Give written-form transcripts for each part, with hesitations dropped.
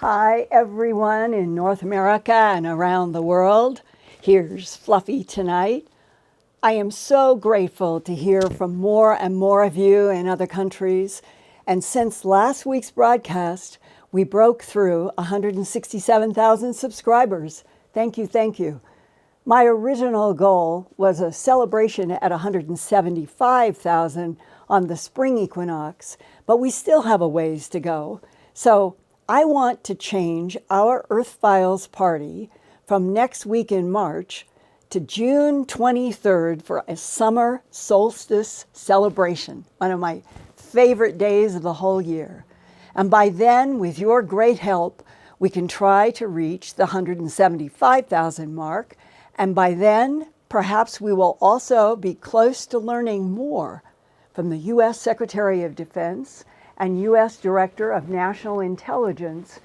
Hi, everyone in North America and around the world. Here's Fluffy tonight. I am so grateful to hear from more and more of you in other countries. And since last week's broadcast, we broke through 167,000 subscribers. Thank you, thank you. My original goal was a celebration at 175,000 on the spring equinox, but we still have a ways to go. So I want to change our Earthfiles party from next week in March to June 23rd for a summer solstice celebration, one of my favorite days of the whole year. And by then, with your great help, we can try to reach the 175,000 mark. And by then, perhaps we will also be close to learning more from the U.S. Secretary of Defense and U.S. Director of National Intelligence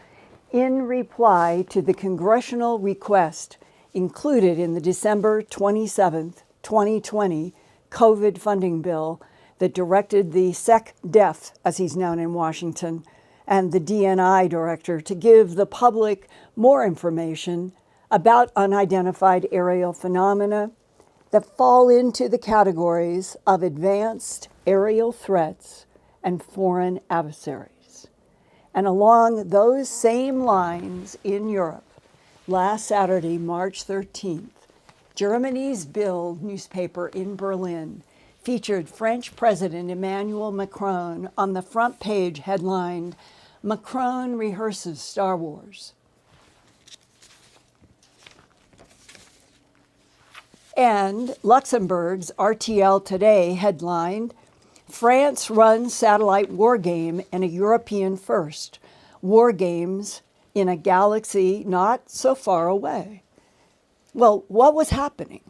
in reply to the congressional request included in the December 27, 2020 COVID funding bill that directed the SecDef, as he's known in Washington, and the DNI director to give the public more information about unidentified aerial phenomena that fall into the categories of advanced aerial threats and foreign adversaries. And along those same lines in Europe, last Saturday, March 13th, Germany's Bild newspaper in Berlin featured French President Emmanuel Macron on the front page headlined, "Macron rehearses Star Wars." And Luxembourg's RTL Today headlined, "France runs satellite wargame in a European first. Wargames in a galaxy not so far away." Well, what was happening?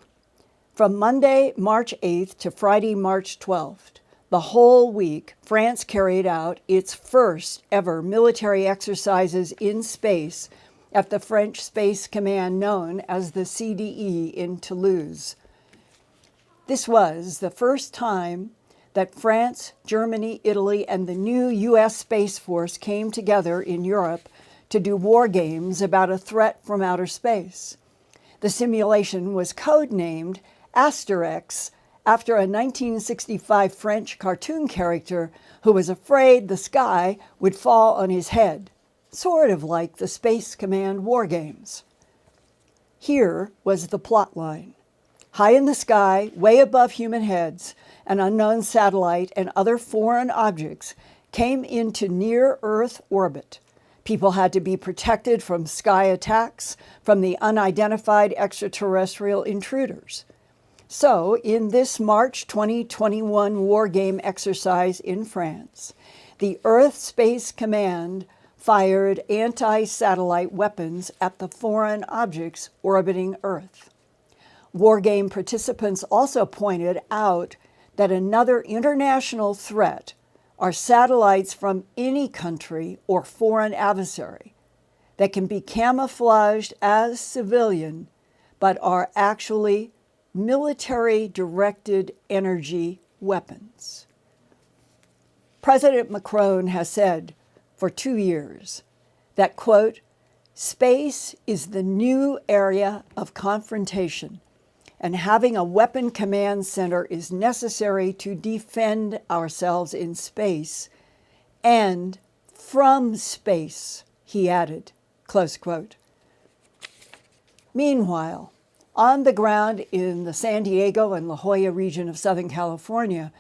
From Monday, March 8th to Friday, March 12th, the whole week, France carried out its first ever military exercises in space at the French Space Command known as the CDE in Toulouse. This was the first time that France, Germany, Italy, and the new U.S. Space Force came together in Europe to do war games about a threat from outer space. The simulation was codenamed Asterix after a 1965 French cartoon character who was afraid the sky would fall on his head, sort of like the Space Command war games. Here was the plot line. High in the sky, way above human heads, an unknown satellite and other foreign objects came into near-Earth orbit. People had to be protected from sky attacks from the unidentified extraterrestrial intruders. So, in this March 2021 wargame exercise in France, the Earth Space Command fired anti-satellite weapons at the foreign objects orbiting Earth. Wargame participants also pointed out that another international threat are satellites from any country or foreign adversary that can be camouflaged as civilian but are actually military-directed energy weapons. President Macron has said for 2 years that, quote, "Space is the new area of confrontation, and having a weapon command center is necessary to defend ourselves in space and from space," he added, close quote. Meanwhile, on the ground in the San Diego and La Jolla region of Southern California,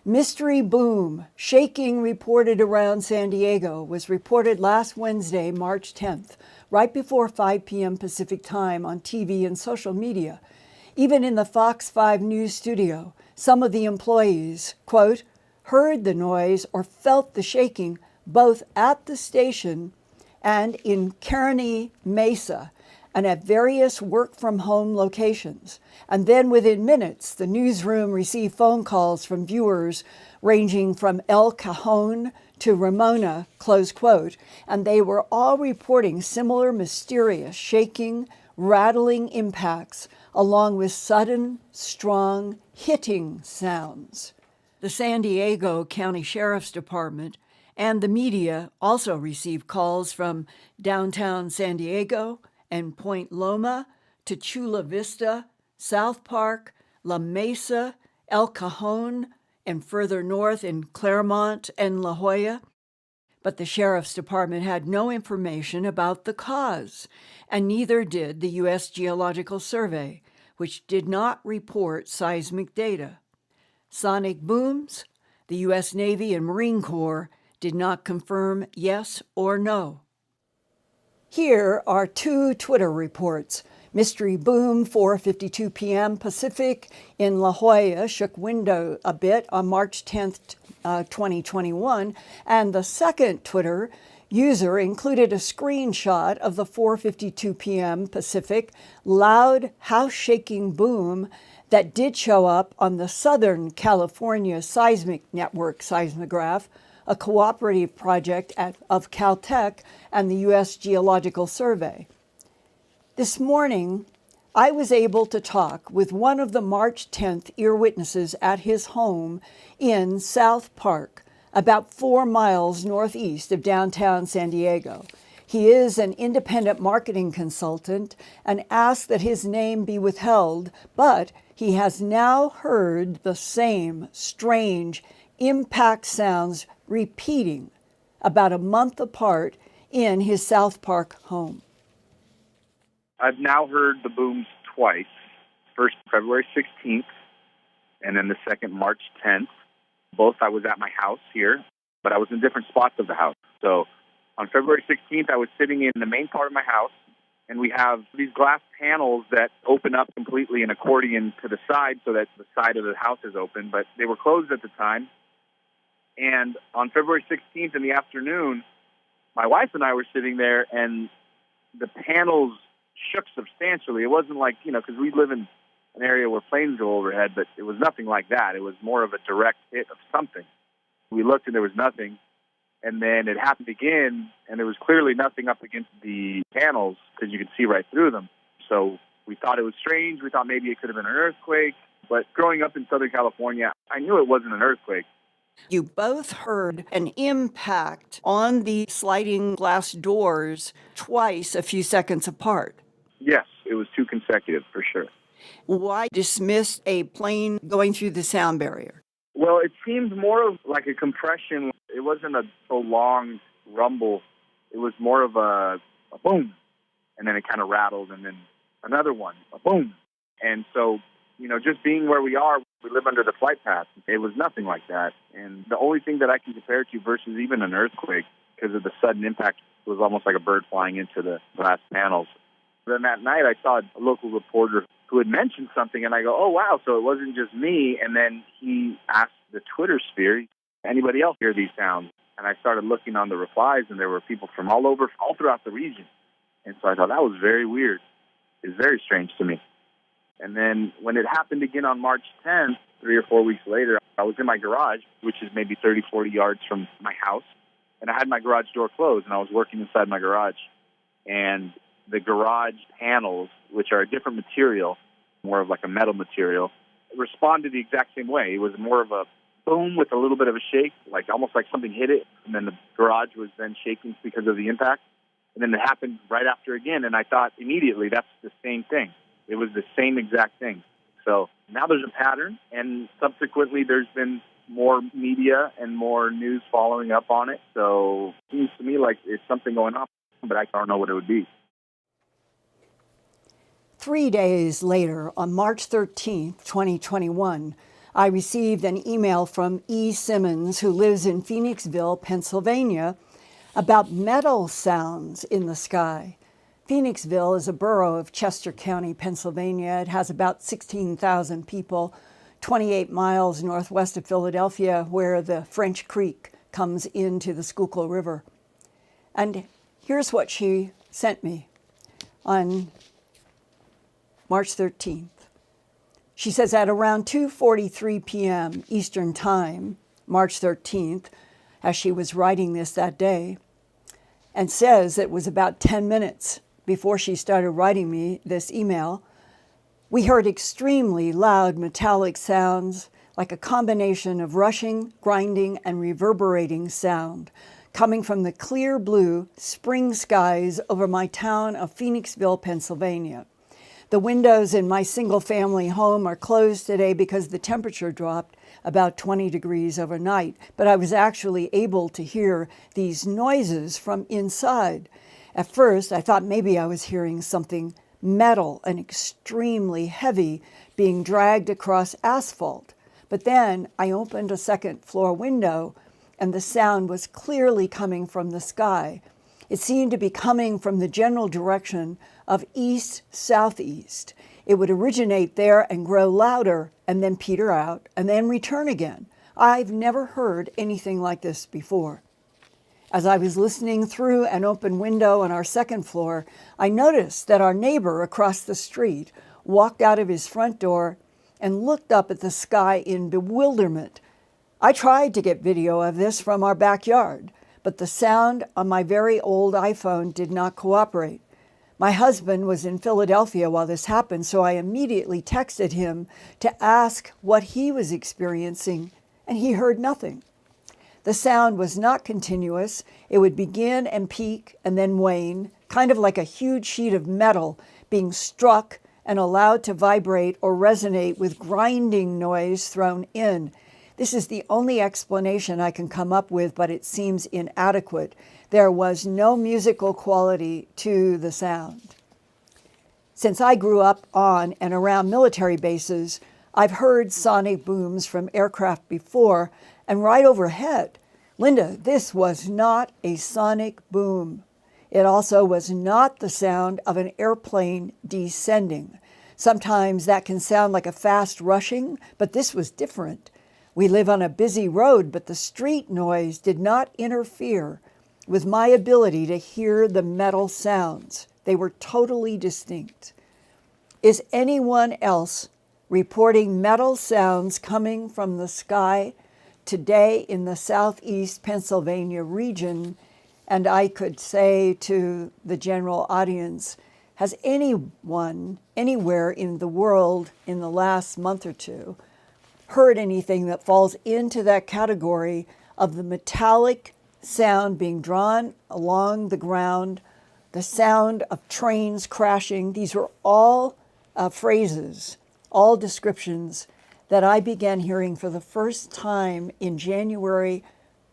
mystery boom, shaking reported around San Diego was reported last Wednesday, March 10th, right before 5 p.m. Pacific time on TV and social media. Even in the Fox 5 News studio, some of the employees, quote, heard the noise or felt the shaking both at the station and in Kearney Mesa and at various work-from-home locations. And then within minutes, the newsroom received phone calls from viewers ranging from El Cajon to Ramona, close quote, and they were all reporting similar mysterious shaking, rattling impacts along with sudden, strong hitting sounds. The San Diego County Sheriff's Department And the media also received calls from downtown San Diego and Point Loma to Chula Vista, South Park, La Mesa, El Cajon, and further north in Claremont and La Jolla. But the sheriff's department had no information about the cause, and neither did the U.S. Geological Survey, which did not report seismic data. Sonic booms, the U.S. Navy and Marine Corps did not confirm yes or no. Here are two Twitter reports. Mystery boom, 4:52 p.m. Pacific in La Jolla shook window a bit on March 10th, 2021. And the second Twitter user included a screenshot of the 4:52 p.m. Pacific loud house-shaking boom that did show up on the Southern California Seismic Network seismograph, a cooperative project of Caltech and the U.S. Geological Survey. This morning, I was able to talk with one of the March 10th ear witnesses at his home in South Park, about 4 miles northeast of downtown San Diego. He is an independent marketing consultant and asked that his name be withheld, but he has now heard the same strange impact sounds repeating about a month apart in his South Park home. I've now heard the booms twice. First, February 16th, and then the second, March 10th. Both I was at my house here, but I was in different spots of the house. So on February 16th, I was sitting in the main part of my house, and we have these glass panels that open up completely an accordion to the side so that the side of the house is open, but they were closed at the time. And on February 16th in the afternoon, my wife and I were sitting there, and the panels shook substantially. It wasn't like, because we live in an area where planes go overhead, but it was nothing like that. It was more of a direct hit of something. We looked and there was nothing. And then it happened again, and there was clearly nothing up against the panels because you could see right through them. So we thought it was strange. We thought maybe it could have been an earthquake. But growing up in Southern California, I knew it wasn't an earthquake. You both heard an impact on the sliding glass doors twice a few seconds apart. Yes, it was 2 consecutive for sure. Why dismiss a plane going through the sound barrier? Well, it seemed more of like a compression. It wasn't a prolonged rumble. It was more of a boom, and then it kind of rattled, and then another one, a boom. And so, just being where we are, we live under the flight path. It was nothing like that. And the only thing that I can compare it to versus even an earthquake, because of the sudden impact, was almost like a bird flying into the glass panels. Then that night, I saw a local reporter who had mentioned something, and I go, oh, wow, so it wasn't just me. And then he asked the Twitter sphere, anybody else hear these sounds? And I started looking on the replies, and there were people from all over, all throughout the region. And so I thought, that was very weird. It's very strange to me. And then when it happened again on March 10th, 3 or 4 weeks later, I was in my garage, which is maybe 30, 40 yards from my house. And I had my garage door closed, and I was working inside my garage. And the garage panels, which are a different material, more of like a metal material, responded the exact same way. It was more of a boom with a little bit of a shake, like almost like something hit it, and then the garage was then shaking because of the impact. And then it happened right after again, and I thought immediately that's the same thing. It was the same exact thing. So now there's a pattern, and subsequently there's been more media and more news following up on it. So it seems to me like it's something going on, but I don't know what it would be. 3 days later, on March 13th, 2021, I received an email from E. Simmons, who lives in Phoenixville, Pennsylvania, about metal sounds in the sky. Phoenixville is a borough of Chester County, Pennsylvania. It has about 16,000 people, 28 miles northwest of Philadelphia, where the French Creek comes into the Schuylkill River. And here's what she sent me on March 13th. She says at around 2:43 p.m. Eastern Time, March 13th, as she was writing this that day, and says it was about 10 minutes before she started writing me this email, we heard extremely loud metallic sounds like a combination of rushing, grinding, and reverberating sound, coming from the clear blue spring skies over my town of Phoenixville, Pennsylvania. The windows in my single-family home are closed today because the temperature dropped about 20 degrees overnight, but I was actually able to hear these noises from inside. At first, I thought maybe I was hearing something metal and extremely heavy being dragged across asphalt. But then I opened a second-floor window, and the sound was clearly coming from the sky. It seemed to be coming from the general direction of east-southeast. It would originate there and grow louder and then peter out and then return again. I've never heard anything like this before. As I was listening through an open window on our second floor, I noticed that our neighbor across the street walked out of his front door and looked up at the sky in bewilderment. I tried to get video of this from our backyard, but the sound on my very old iPhone did not cooperate. My husband was in Philadelphia while this happened, so I immediately texted him to ask what he was experiencing, and he heard nothing. The sound was not continuous. It would begin and peak and then wane, kind of like a huge sheet of metal being struck and allowed to vibrate or resonate with grinding noise thrown in. This is the only explanation I can come up with, but it seems inadequate. There was no musical quality to the sound. Since I grew up on and around military bases, I've heard sonic booms from aircraft before, and right overhead. Linda, this was not a sonic boom. It also was not the sound of an airplane descending. Sometimes that can sound like a fast rushing, but this was different. We live on a busy road, but the street noise did not interfere with my ability to hear the metal sounds. They were totally distinct. Is anyone else reporting metal sounds coming from the sky today in the southeast Pennsylvania region? And I could say to the general audience, has anyone anywhere in the world in the last month or two heard anything that falls into that category of the metallic sound being drawn along the ground, the sound of trains crashing? These were all phrases, all descriptions that I began hearing for the first time in January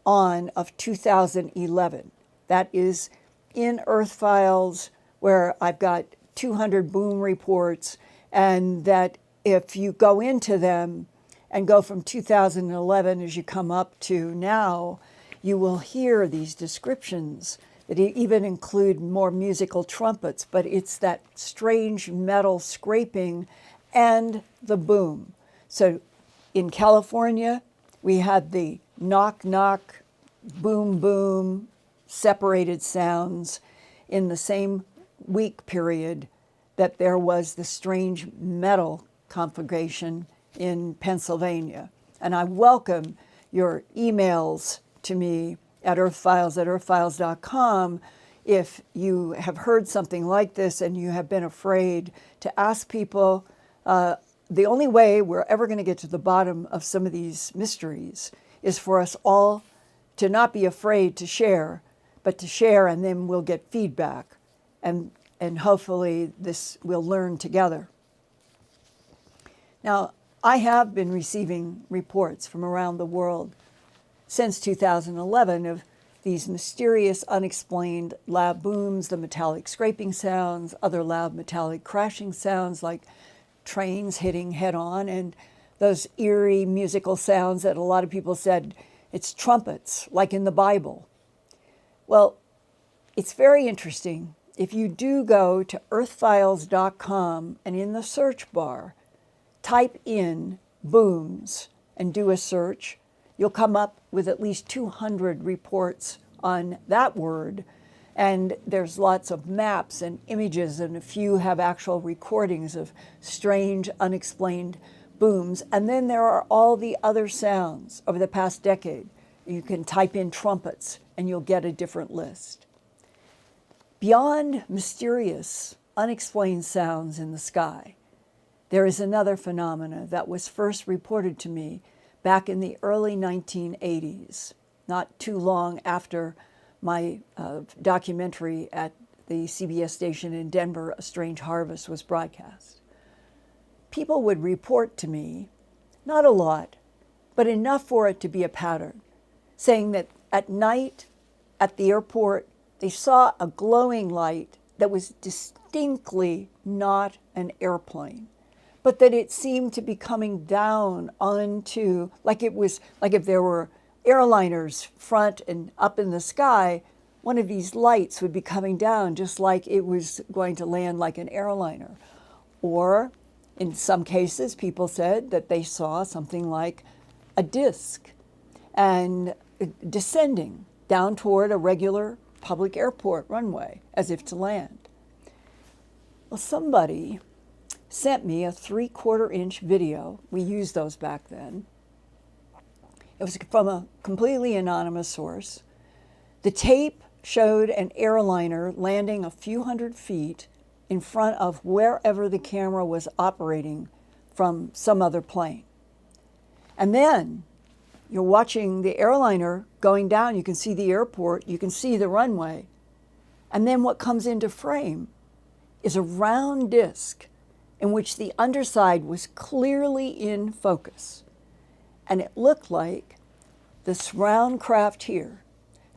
of 2011. That is in Earthfiles, where I've got 200 boom reports, and that if you go into them and go from 2011 as you come up to now, you will hear these descriptions that even include more musical trumpets, but it's that strange metal scraping and the boom. So in California, we had the knock, knock, boom, boom, separated sounds in the same week period that there was the strange metal conflagration in Pennsylvania. And I welcome your emails to me at earthfiles@earthfiles.com if you have heard something like this and you have been afraid to ask people. The only way we're ever going to get to the bottom of some of these mysteries is for us all to not be afraid to share, but to share, and then we'll get feedback. And hopefully this we'll learn together. Now, I have been receiving reports from around the world since 2011 of these mysterious, unexplained loud booms, the metallic scraping sounds, other loud metallic crashing sounds like trains hitting head-on, and those eerie musical sounds that a lot of people said it's trumpets, like in the Bible. Well, it's very interesting. If you do go to earthfiles.com and in the search bar, type in booms and do a search, you'll come up with at least 200 reports on that word. And there's lots of maps and images, and a few have actual recordings of strange, unexplained booms. And then there are all the other sounds over the past decade. You can type in trumpets and you'll get a different list. Beyond mysterious, unexplained sounds in the sky, there is another phenomena that was first reported to me back in the early 1980s, not too long after my documentary at the CBS station in Denver, A Strange Harvest, was broadcast. People would report to me, not a lot, but enough for it to be a pattern, saying that at night at the airport, they saw a glowing light that was distinctly not an airplane, but that it seemed to be coming down onto, like if there were airliners front and up in the sky, one of these lights would be coming down just like it was going to land like an airliner. Or in some cases, people said that they saw something like a disc and descending down toward a regular public airport runway as if to land. Well, somebody sent me a 3/4-inch video. We used those back then. It was from a completely anonymous source. The tape showed an airliner landing a few hundred feet in front of wherever the camera was operating from some other plane. And then you're watching the airliner going down. You can see the airport, you can see the runway. And then what comes into frame is a round disc in which the underside was clearly in focus. And it looked like this round craft here.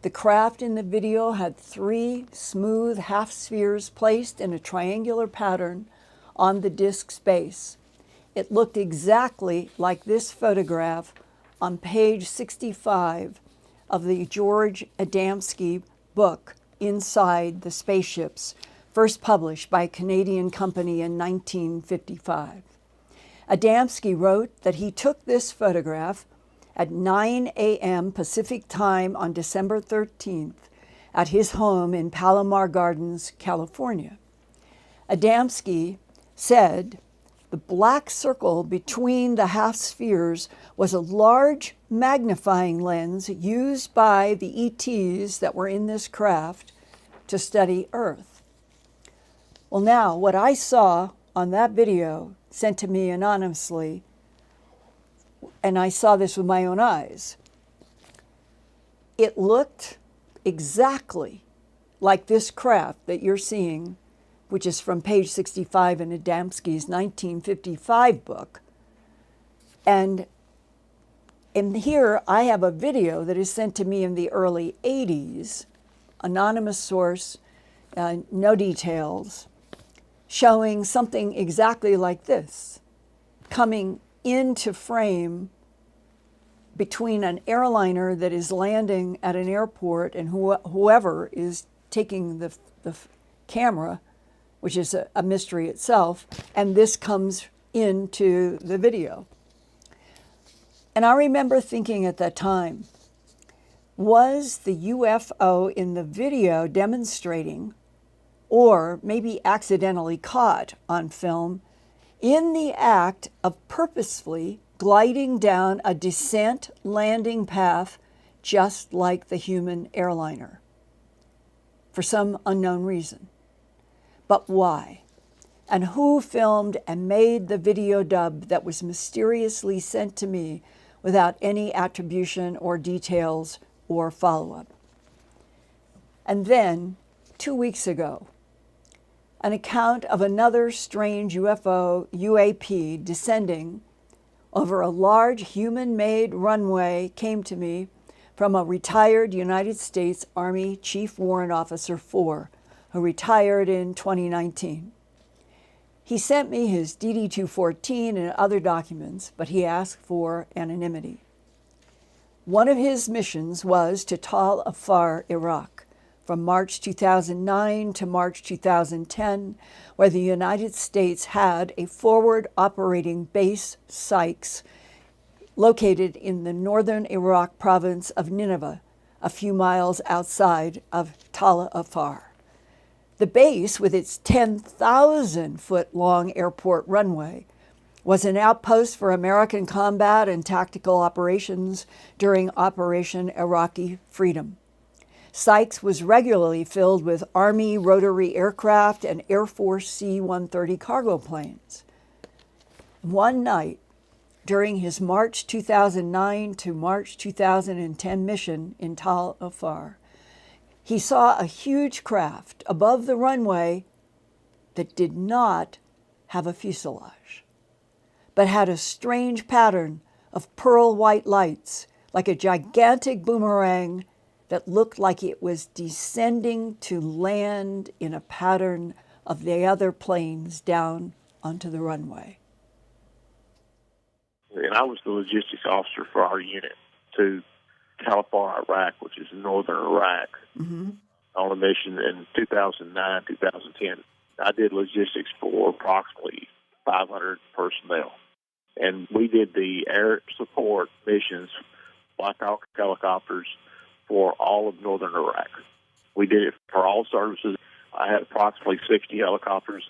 The craft in the video had 3 smooth half spheres placed in a triangular pattern on the disc's base. It looked exactly like this photograph on page 65 of the George Adamski book, Inside the Spaceships, first published by a Canadian company in 1955. Adamski wrote that he took this photograph at 9 a.m. Pacific time on December 13th at his home in Palomar Gardens, California. Adamski said the black circle between the half spheres was a large magnifying lens used by the ETs that were in this craft to study Earth. Well, now, what I saw on that video sent to me anonymously, and I saw this with my own eyes, it looked exactly like this craft that you're seeing, which is from page 65 in Adamski's 1955 book. And in here, I have a video that is sent to me in the early 80s, anonymous source, no details, showing something exactly like this, coming into frame between an airliner that is landing at an airport and whoever is taking the camera, which is a mystery itself, and this comes into the video. And I remember thinking at that time, was the UFO in the video demonstrating, or maybe accidentally caught on film, in the act of purposefully gliding down a descent landing path just like the human airliner for some unknown reason? But why? And who filmed and made the video dub that was mysteriously sent to me without any attribution or details or follow-up? And then, 2 weeks ago, an account of another strange UFO, UAP, descending over a large human-made runway came to me from a retired United States Army Chief Warrant Officer 4, who retired in 2019. He sent me his DD-214 and other documents, but he asked for anonymity. One of his missions was to Tal Afar, Iraq, from March 2009 to March 2010, where the United States had a forward operating base, Sykes, located in the northern Iraq province of Nineveh, a few miles outside of Tal Afar. The base, with its 10,000-foot-long airport runway, was an outpost for American combat and tactical operations during Operation Iraqi Freedom. Sykes was regularly filled with Army rotary aircraft and Air Force C-130 cargo planes. One night, during his March 2009 to March 2010 mission in Tal Afar. He saw a huge craft above the runway that did not have a fuselage, but had a strange pattern of pearl white lights, like a gigantic boomerang that looked like it was descending to land in a pattern of the other planes down onto the runway. And I was the logistics officer for our unit to Tal Afar, Iraq, which is in northern Iraq, on a mission in 2009, 2010. I did logistics for approximately 500 personnel. And we did the air support missions, Black Hawk helicopters, for all of northern Iraq. We did it for all services. I had approximately 60 helicopters.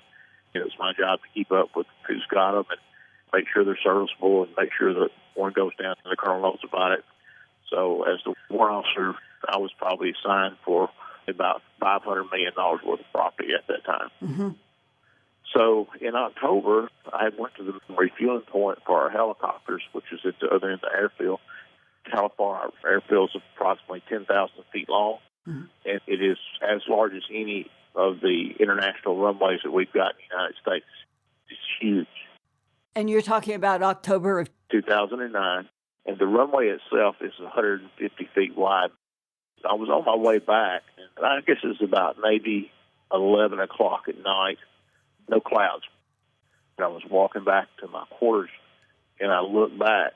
It was my job to keep up with who's got them and make sure they're serviceable and make sure that one goes down and the colonel knows about it. So as the warrant officer, I was probably assigned for about $500 million worth of property at that time. So in October, I went to the refueling point for our helicopters, which is at the other end of the airfield. Tal Afar airfield is approximately 10,000 feet long, and it is as large as any of the international runways that we've got in the United States. It's huge. And you're talking about October of 2009, and the runway itself is 150 feet wide. I was on my way back, and I guess it was about maybe 11 o'clock at night, no clouds. And I was walking back to my quarters, and I looked back,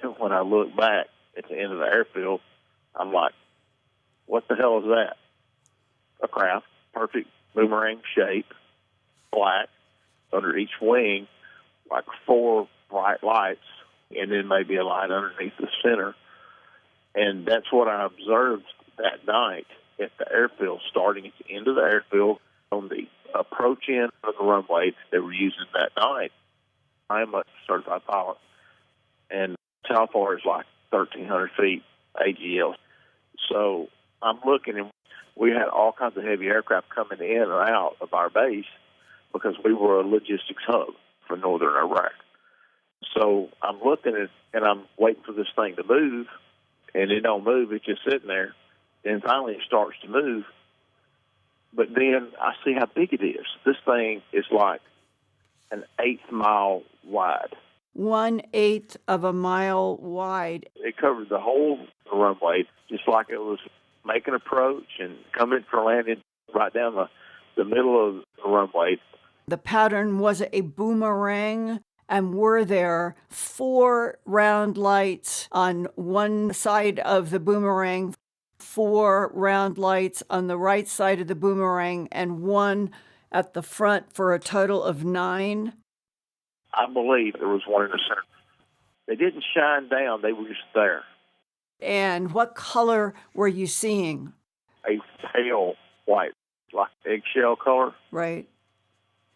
and when I looked back at the end of the airfield, I'm like, what the hell is that? A craft, perfect boomerang shape, black, under each wing, like 4 bright lights, and then maybe a light underneath the center. And that's what I observed that night at the airfield, starting at the end of the airfield on the approach end of the runway they were using that night. I am a certified pilot, and Tal Afar is like 1,300 feet AGL. So I'm looking, and we had all kinds of heavy aircraft coming in and out of our base because we were a logistics hub for northern Iraq. So I'm looking at, and I'm waiting for this thing to move, and it don't move. It's just sitting there. And finally it starts to move. But then I see how big it is. This thing is like an 1/8 mile wide. 1/8 of a mile wide. It covered the whole runway, just like it was making approach and coming for landing right down the middle of the runway. The pattern was a boomerang, and were there 4 round lights on one side of the boomerang, 4 round lights on the right side of the boomerang, and 1 at the front for a total of 9? I believe there was one in the center. They didn't shine down. They were just there. And what color were you seeing? A pale white, like eggshell color. Right.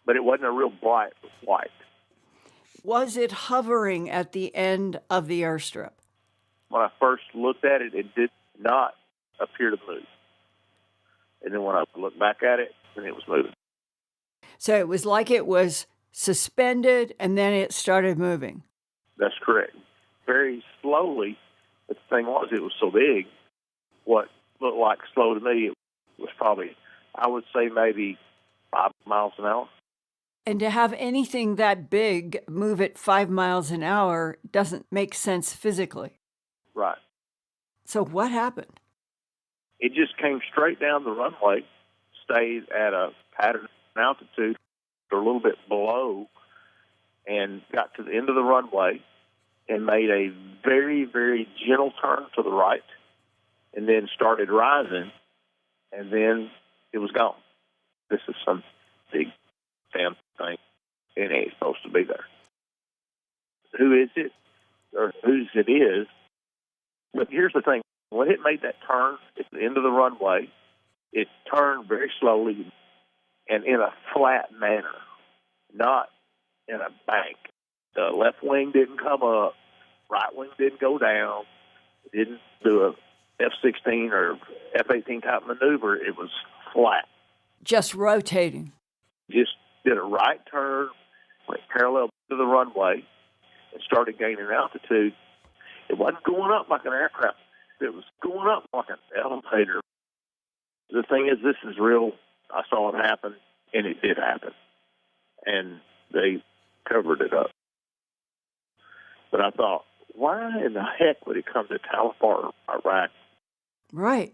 But it wasn't a real bright white. Was it hovering at the end of the airstrip? When I first looked at it, it did not appear to move. And then when I looked back at it, then it was moving. So it was like it was suspended and then it started moving. That's correct. Very slowly, but the thing was, it was so big, what looked like slow to me, it was probably, I would say maybe 5 miles an hour. And to have anything that big move at 5 miles an hour doesn't make sense physically. Right. So what happened? It just came straight down the runway, stayed at a pattern altitude or a little bit below, and got to the end of the runway and made a very, very gentle turn to the right, and then started rising, and then it was gone. This is some big damn thing. It ain't supposed to be there. Who is it, or whose it is? But here's the thing. When it made that turn at the end of the runway, it turned very slowly and in a flat manner, not in a bank. The left wing didn't come up, right wing didn't go down, it didn't do a F-16 or F-18 type maneuver. It was flat. Just rotating. Just did a right turn, went parallel to the runway, and started gaining altitude, it wasn't going up like an aircraft. It was going up like an elevator. The thing is, this is real. I saw it happen, and it did happen. And they covered it up. But I thought, why in the heck would it come to Tal Afar, Iraq? Right.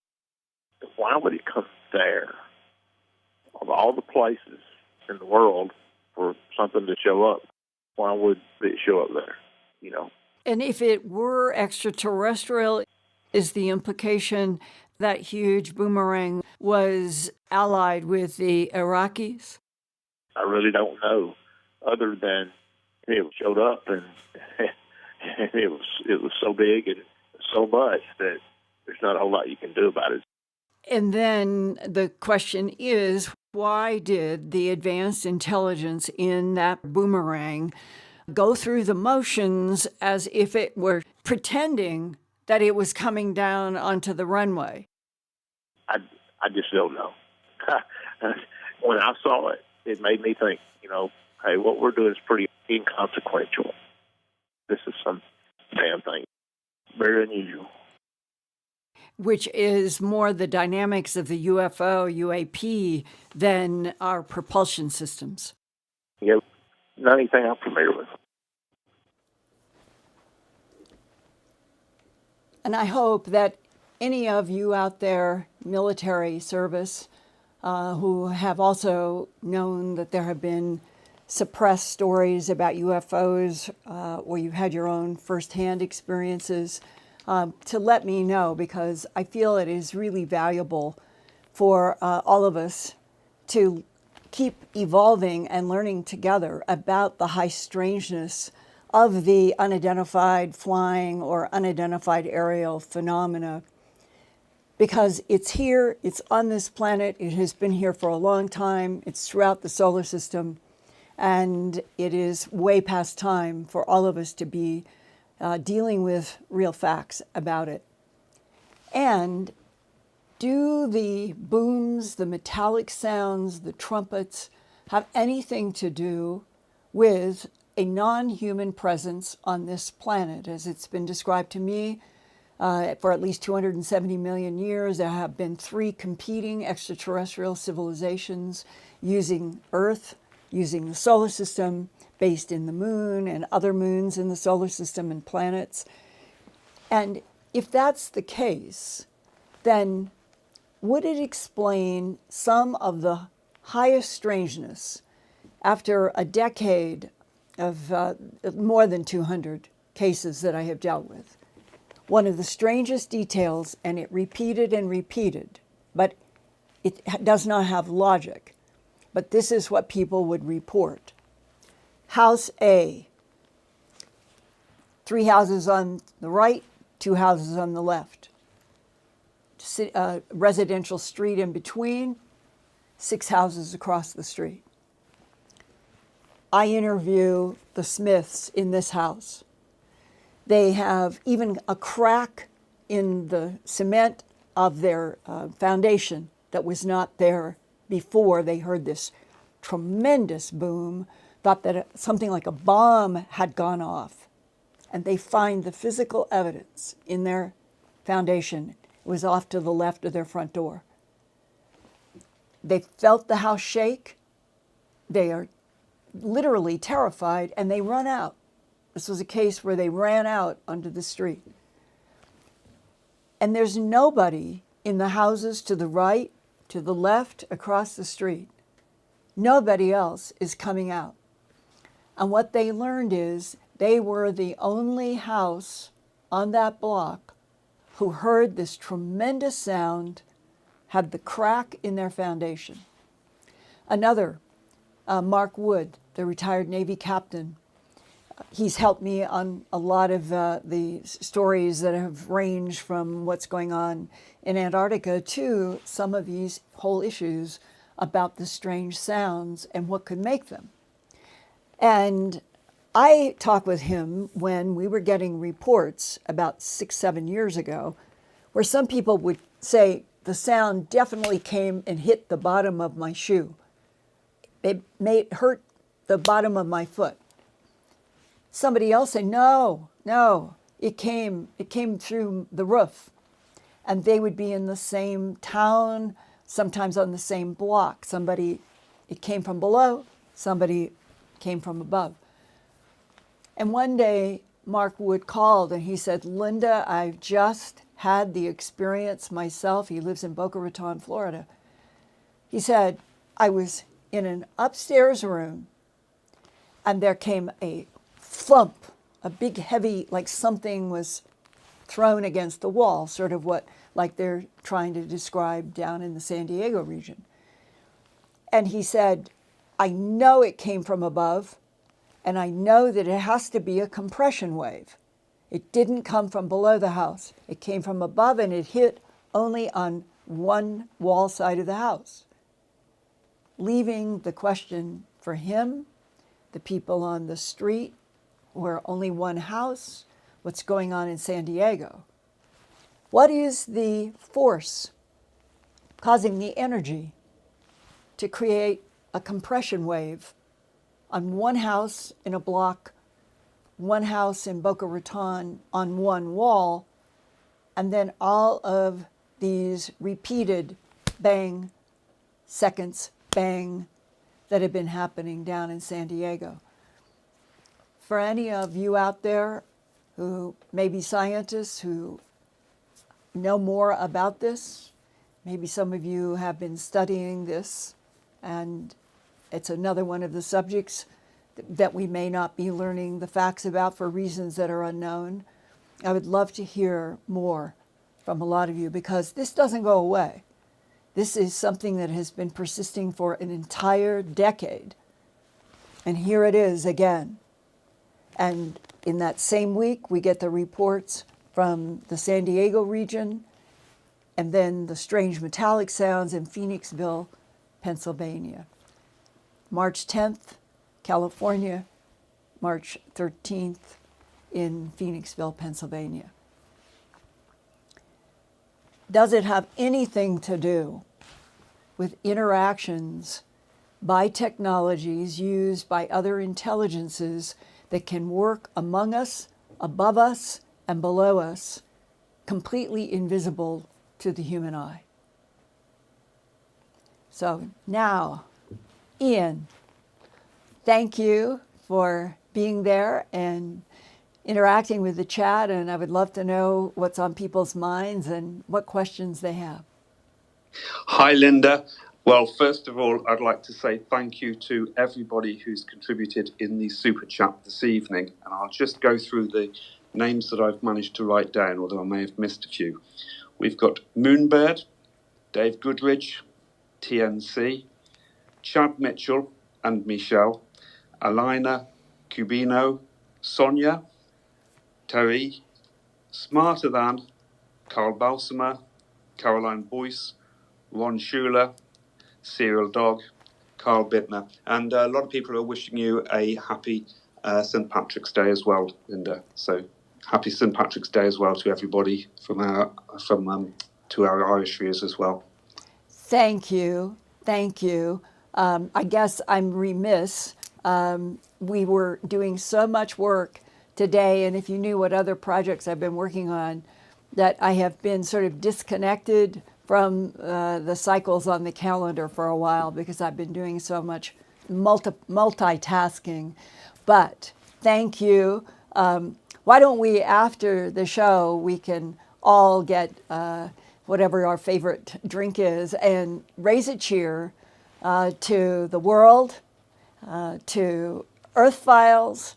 Why would it come there? Of all the places in the world for something to show up, why would it show up there? You know? And if it were extraterrestrial, is the implication that huge boomerang was allied with the Iraqis? I really don't know, other than it showed up and it was so big and so much that there's not a whole lot you can do about it. And then the question is, why did the advanced intelligence in that boomerang go through the motions as if it were pretending that it was coming down onto the runway? I just don't know. When I saw it, it made me think, hey, what we're doing is pretty inconsequential. This is some damn thing. Very unusual. Which is more the dynamics of the UFO, UAP, than our propulsion systems. Yep. Not anything I'm familiar with. And I hope that any of you out there, military service, who have also known that there have been suppressed stories about UFOs, where you've had your own firsthand experiences, to let me know, because I feel it is really valuable for all of us to keep evolving and learning together about the high strangeness of the unidentified flying or unidentified aerial phenomena. Because it's here, it's on this planet, it has been here for a long time, it's throughout the solar system, and it is way past time for all of us to be dealing with real facts about it. And do the booms, the metallic sounds, the trumpets have anything to do with a non-human presence on this planet? As it's been described to me, for at least 270 million years, there have been 3 competing extraterrestrial civilizations using Earth, using the solar system, based in the moon and other moons in the solar system and planets. And if that's the case, then would it explain some of the highest strangeness after a decade of more than 200 cases that I have dealt with? One of the strangest details, and it repeated and repeated, but it does not have logic. But this is what people would report. House A, 3 houses on the right, 2 houses on the left. Residential street in between, 6 houses across the street. I interview the Smiths in this house. They have even a crack in the cement of their foundation that was not there before they heard this tremendous boom, thought that something like a bomb had gone off. And they find the physical evidence in their foundation. It was off to the left of their front door. They felt the house shake. They are literally terrified, and they run out. This was a case where they ran out onto the street. And there's nobody in the houses to the right, to the left, across the street. Nobody else is coming out. And what they learned is they were the only house on that block who heard this tremendous sound, had the crack in their foundation. Another, Mark Wood, the retired Navy captain, he's helped me on a lot of the stories that have ranged from what's going on in Antarctica to some of these whole issues about the strange sounds and what could make them. And I talked with him when we were getting reports about 6-7 years ago, where some people would say the sound definitely came and hit the bottom of my shoe. It hurt the bottom of my foot. somebody else say, no, no, it came through the roof. And they would be in the same town, sometimes on the same block. Somebody, it came from below, somebody came from above. And one day, Mark Wood called and he said, Linda, I've just had the experience myself. He lives in Boca Raton, Florida. He said, I was in an upstairs room and there came a thump, a big heavy, like something was thrown against the wall, sort of what like they're trying to describe down in the San Diego region. And he said, I know it came from above, and I know that it has to be a compression wave. It didn't come from below the house. It came from above, and it hit only on one wall side of the house, leaving the question for him, the people on the street, where only one house, what's going on in San Diego. What is the force causing the energy to create a compression wave on one house in a block, one house in Boca Raton on one wall, and then all of these repeated bang, seconds, bang, that have been happening down in San Diego? For any of you out there who may be scientists who know more about this, maybe some of you have been studying this, and it's another one of the subjects that we may not be learning the facts about for reasons that are unknown. I would love to hear more from a lot of you, because this doesn't go away. This is something that has been persisting for an entire decade. And here it is again. And in that same week, we get the reports from the San Diego region, and then the strange metallic sounds in Phoenixville, Pennsylvania. March 10th, California, March 13th in Phoenixville, Pennsylvania. Does it have anything to do with interactions by technologies used by other intelligences that can work among us, above us, and below us, completely invisible to the human eye? So now, Ian, thank you for being there and interacting with the chat, and I would love to know what's on people's minds and what questions they have. Hi, Linda. Well, first of all, I'd like to say thank you to everybody who's contributed in the super chat this evening, and I'll just go through the names that I've managed to write down, although I may have missed a few. We've got Moonbird, Dave Goodridge, TNC, Chad Mitchell and Michelle, Alina Cubino, Sonia, Terry, Smarter Than, Carl Balsamer, Caroline Boyce, Ron Schuler, Serial Dog, Carl Bittner, and a lot of people are wishing you a happy St. Patrick's Day as well, Linda. So happy St. Patrick's Day as well to everybody to our Irish viewers as well. Thank you. Thank you. I guess I'm remiss. We were doing so much work today, and if you knew what other projects I've been working on, that I have been sort of disconnected from the cycles on the calendar for a while because I've been doing so much multitasking. But thank you. Why don't we, after the show, we can all get whatever our favorite drink is and raise a cheer to the world, to Earthfiles,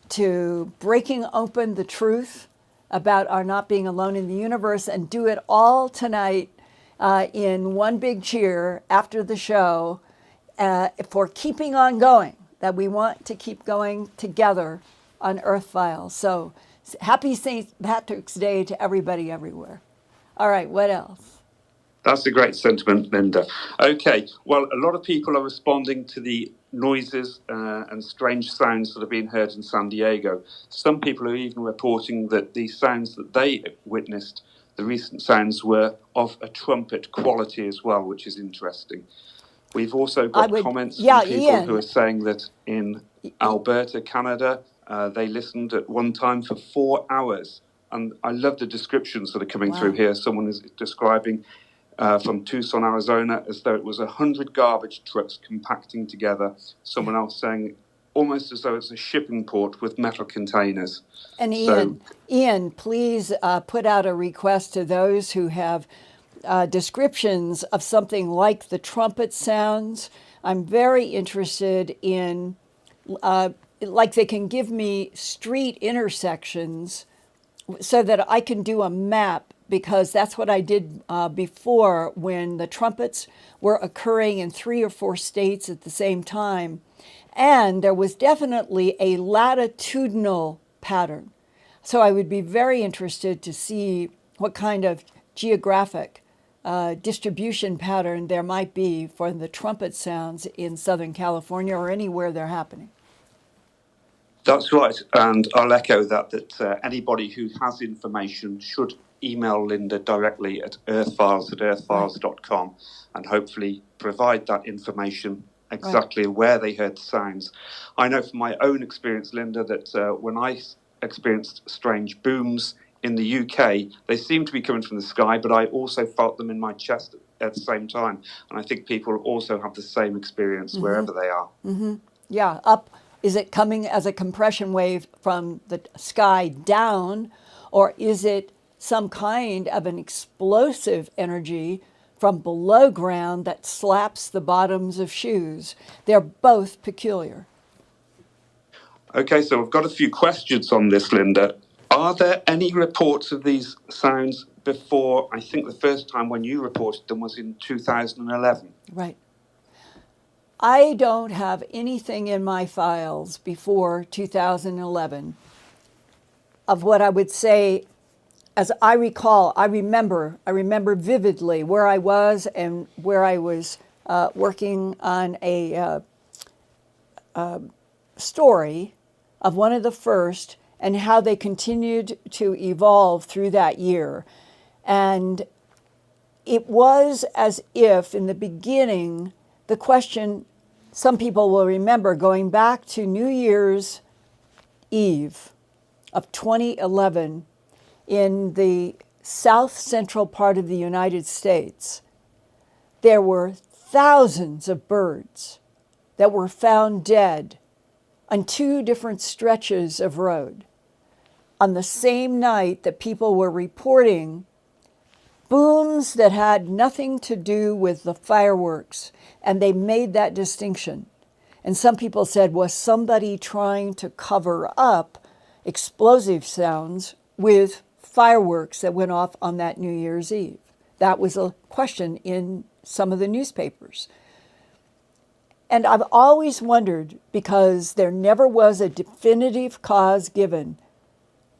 to breaking open the truth about our not being alone in the universe, and do it all tonight in one big cheer after the show for keeping on going, that we want to keep going together on Earthfiles. So happy St. Patrick's Day to everybody everywhere. All right, what else? That's a great sentiment, Linda. Okay, well, a lot of people are responding to the noises and strange sounds that have been heard in San Diego. Some people are even reporting that the sounds that they witnessed, the recent sounds, were of a trumpet quality as well, which is interesting. We've also got comments from people Ian, who are saying that in Alberta, Canada, They listened at one time for 4 hours. And I love the descriptions that are coming through here. Someone is describing from Tucson, Arizona, as though it was 100 garbage trucks compacting together. Someone else saying almost as though it's a shipping port with metal containers. And Ian, please put out a request to those who have descriptions of something like the trumpet sounds. I'm very interested in, like they can give me street intersections so that I can do a map, because that's what I did before when the trumpets were occurring in 3 or 4 states at the same time. And there was definitely a latitudinal pattern. So I would be very interested to see what kind of geographic distribution pattern there might be for the trumpet sounds in Southern California or anywhere they're happening. That's right, and I'll echo that anybody who has information should email Linda directly at earthfiles@earthfiles.com and hopefully provide that information exactly where they heard the sounds. I know from my own experience, Linda, that when I experienced strange booms in the UK, they seemed to be coming from the sky, but I also felt them in my chest at the same time. And I think people also have the same experience wherever they are. Yeah, up. Is it coming as a compression wave from the sky down, or is it some kind of an explosive energy from below ground that slaps the bottoms of shoes? They're both peculiar. Okay, so we've got a few questions on this, Linda. Are there any reports of these sounds before, I think the first time when you reported them was in 2011? Right. I don't have anything in my files before 2011 of what I would say, as I recall, I remember vividly where I was and where I was working on a story of one of the first and how they continued to evolve through that year. And it was as if in the beginning, the question, some people will remember going back to New Year's Eve of 2011 in the south central part of the United States, there were thousands of birds that were found dead on 2 different stretches of road on the same night that people were reporting booms that had nothing to do with the fireworks, and they made that distinction. And some people said, was somebody trying to cover up explosive sounds with fireworks that went off on that New Year's Eve? That was a question in some of the newspapers. And I've always wondered, because there never was a definitive cause given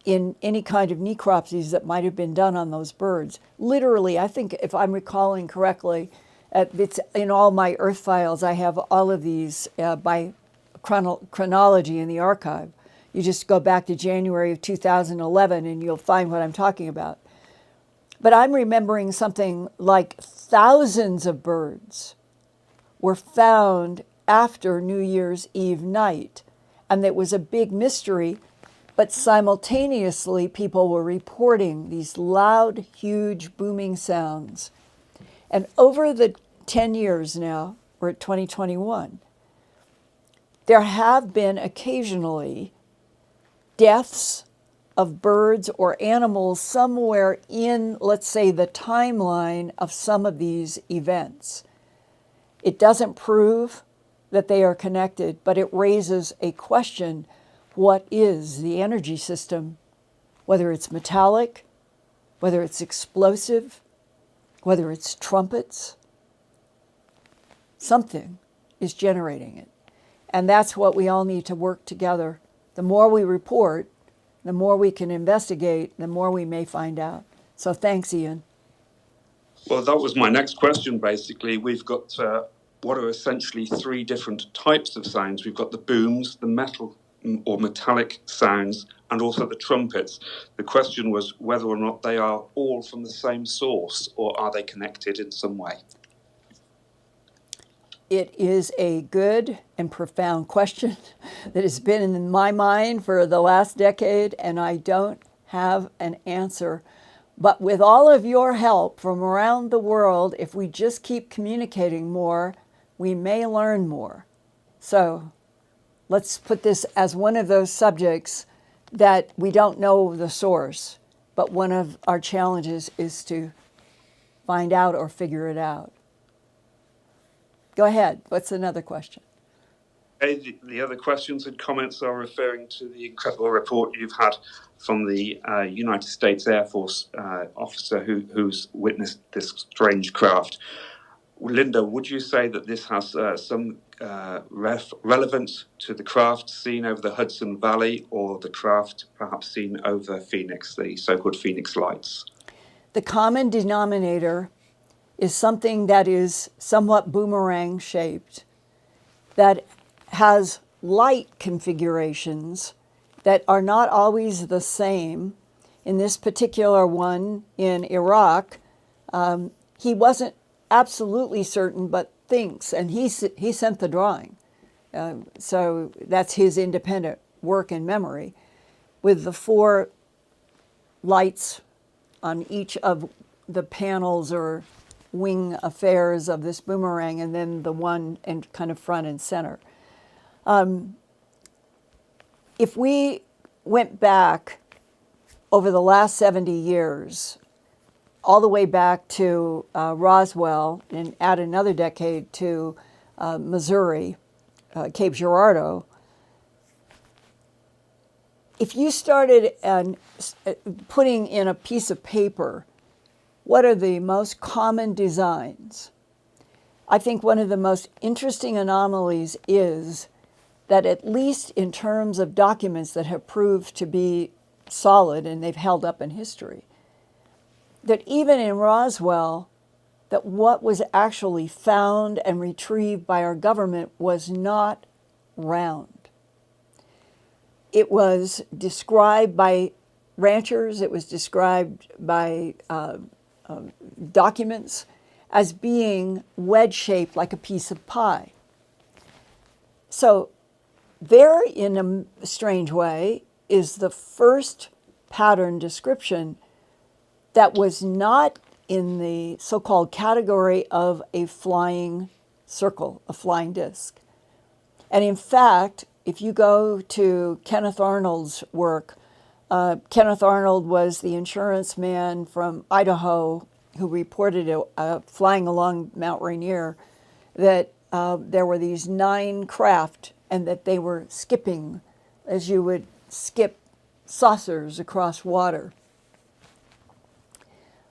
in any kind of necropsies that might have been done on those birds. Literally, I think if I'm recalling correctly, it's in all my Earthfiles, I have all of these by chronology in the archive. You just go back to January of 2011 and you'll find what I'm talking about. But I'm remembering something like thousands of birds were found after New Year's Eve night. And it was a big mystery, but simultaneously people were reporting these loud, huge, booming sounds. And over the 10 years now, we're at 2021, there have been occasionally deaths of birds or animals somewhere in, let's say, the timeline of some of these events. It doesn't prove that they are connected, but it raises a question: what is the energy system? Whether it's metallic, whether it's explosive, whether it's trumpets, something is generating it. And that's what we all need to work together. The more we report, the more we can investigate, the more we may find out. So thanks, Ian. Well, that was my next question, basically. We've got what are essentially 3 different types of sounds. We've got the booms, the metal or metallic sounds, and also the trumpets. The question was whether or not they are all from the same source, or are they connected in some way? it is a good and profound question that has been in my mind for the last decade, and I don't have an answer. But with all of your help from around the world, if we just keep communicating more, we may learn more. So let's put this as one of those subjects that we don't know the source, but one of our challenges is to find out or figure it out. Go ahead. What's another question? The other questions and comments are referring to the incredible report you've had from the United States Air Force officer who's witnessed this strange craft. Linda, would you say that this has some relevance to the craft seen over the Hudson Valley, or the craft perhaps seen over Phoenix, the so-called Phoenix Lights? The common denominator is something that is somewhat boomerang shaped, that has light configurations that are not always the same. In this particular one in Iraq, he wasn't absolutely certain, but thinks, and he sent the drawing. So that's his independent work and memory, with the 4 lights on each of the panels or wing affairs of this boomerang, and then the one in kind of front and center. If we went back over the last 70 years, all the way back to Roswell, and add another decade to Missouri, Cape Girardeau, if you started putting in a piece of paper, what are the most common designs? I think one of the most interesting anomalies is that, at least in terms of documents that have proved to be solid and they've held up in history, that even in Roswell, that what was actually found and retrieved by our government was not round. It was described by ranchers, it was described by documents as being wedge-shaped like a piece of pie. So there, in a strange way, is the first pattern description that was not in the so-called category of a flying circle, a flying disc. And in fact, if you go to Kenneth Arnold's work, Kenneth Arnold was the insurance man from Idaho who reported flying along Mount Rainier that there were these 9 craft, and that they were skipping as you would skip saucers across water.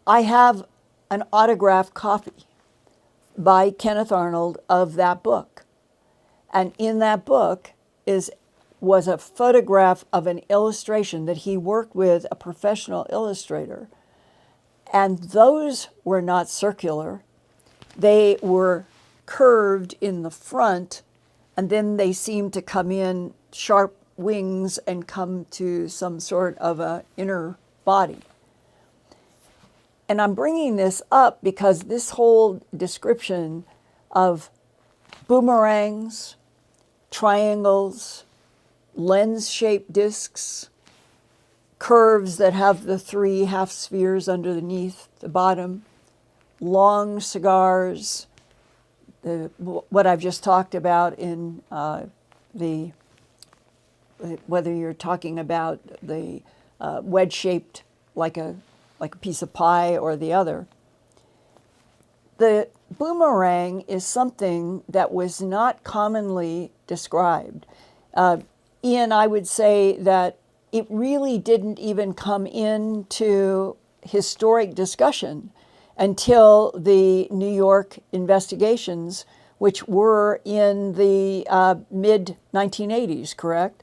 I have an autographed copy by Kenneth Arnold of that book. And in that book was a photograph of an illustration that he worked with a professional illustrator. And those were not circular. They were curved in the front, and then they seemed to come in sharp wings and come to some sort of an inner body. And I'm bringing this up because this whole description of boomerangs, triangles, lens-shaped discs, curves that have the 3 half spheres underneath the bottom, long cigars, what I've just talked about in whether you're talking about the wedge-shaped like a piece of pie or the other. The boomerang is something that was not commonly described. Ian, I would say that it really didn't even come into historic discussion until the New York investigations, which were in the mid-1980s, correct?